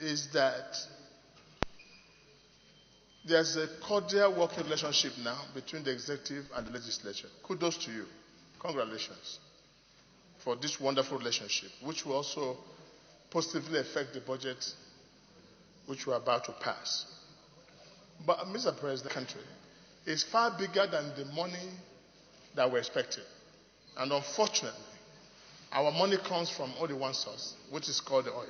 is that there's a cordial working relationship now between the executive and the legislature. Kudos to you. Congratulations for this wonderful relationship, which will also positively affect the budget which we're about to pass. But, Mr. President, the country is far bigger than the money that we're expecting. And unfortunately, our money comes from only one source, which is called the oil.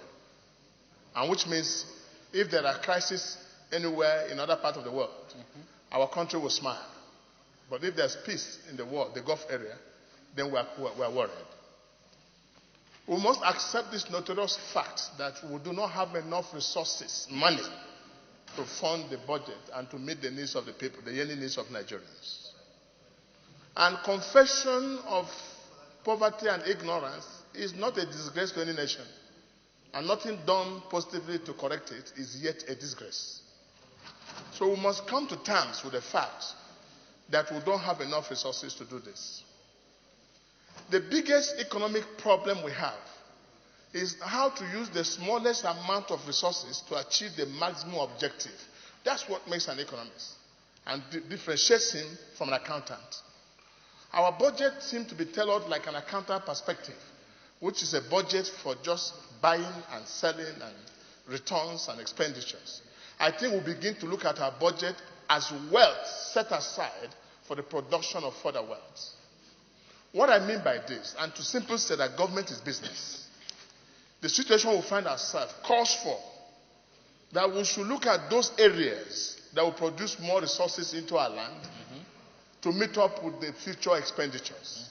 And which means if there are crises anywhere in other parts of the world, our country will smile. But if there's peace in the world, the Gulf area, then we're worried. We must accept this notorious fact that we do not have enough resources, money, to fund the budget and to meet the needs of the people, the yearly needs of Nigerians. And confession of poverty and ignorance is not a disgrace to any nation. And nothing done positively to correct it is yet a disgrace. So we must come to terms with the fact that we don't have enough resources to do this. The biggest economic problem we have is how to use the smallest amount of resources to achieve the maximum objective. That's what makes an economist and differentiates him from an accountant. Our budget seems to be tailored like an accountant perspective, which is a budget for just buying and selling and returns and expenditures. I think we'll begin to look at our budget as wealth set aside for the production of further wealth. What I mean by this, and to simply say that government is business, the situation we find ourselves calls for that we should look at those areas that will produce more resources into our land to meet up with the future expenditures.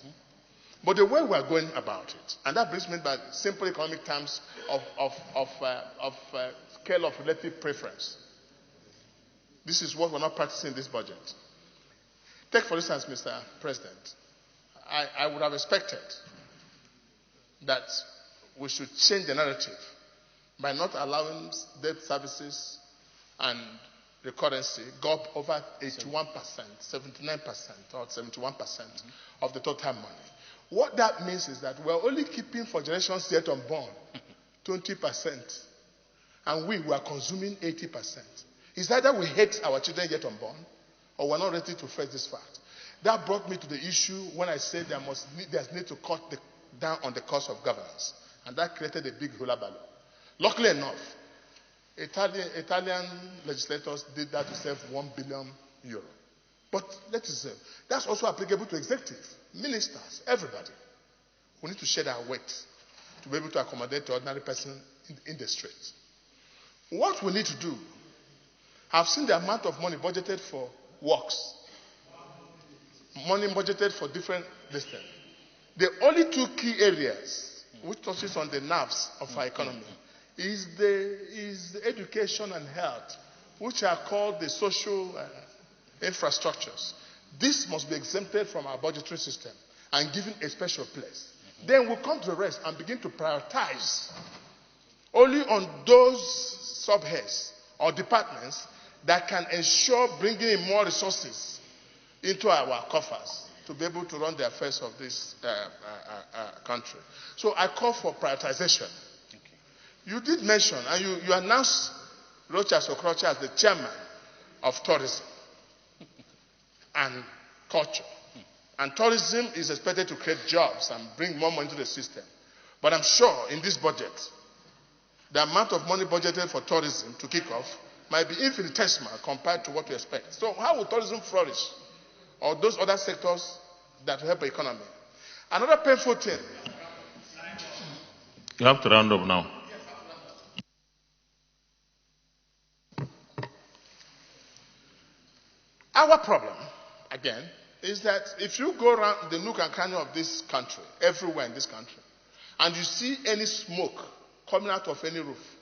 But the way we are going about it, and that brings me by simple economic terms of scale of relative preference. This is what we're not practicing in this budget. Take, for instance, Mr. President, I would have expected that we should change the narrative by not allowing debt services and the currency go up over 81%, 79%, or 71% of the total money. What that means is that we're only keeping for generations yet unborn 20%, and we are consuming 80%. It's either we hate our children yet unborn, or we're not ready to face this fact. That brought me to the issue when I said there's need to cut down on the cost of governance. And that created a big hullabaloo. Luckily enough, Italian legislators did that to save €1 billion. But let us say, that's also applicable to executive, ministers, everybody. We need to share our weight to be able to accommodate the ordinary person in the streets. What we need to do, I've seen the amount of money budgeted for works, money budgeted for different distance. The only two key areas which touches on the nerves of our economy is the education and health, which are called the social infrastructures. This must be exempted from our budgetary system and given a special place. Then we'll come to the rest and begin to prioritize only on those subheads or departments that can ensure bringing in more resources into our coffers to be able to run the affairs of this country. So I call for prioritization. Okay. You did mention, and you announced Nation-Okorocha as the chairman of tourism and culture. And tourism is expected to create jobs and bring more money into the system. But I'm sure in this budget, the amount of money budgeted for tourism to kick off might be infinitesimal compared to what we expect. So how will tourism flourish? Or those other sectors that help the economy. Another painful thing. You have to round up now. Our problem, again, is that if you go around the nook and cranny of this country, everywhere in this country, and you see any smoke coming out of any roof,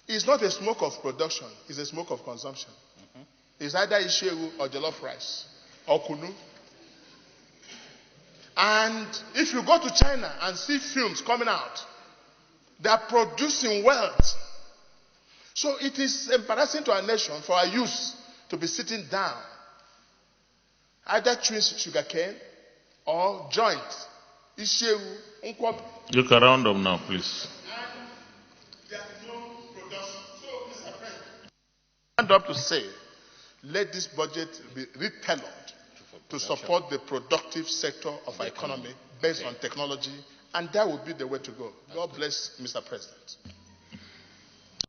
it's not a smoke of production, it's a smoke of consumption. It's either ishewu or jollof rice or kunu. And if you go to China and see films coming out, they are producing wealth. So it is embarrassing to our nation for our youth to be sitting down, either chewing sugarcane or joint. You can round up now, please. And there is no production. stand up to say, let this budget be retailored to support the productive sector of our economy based on technology, and that would be the way to go. God bless Mr. President.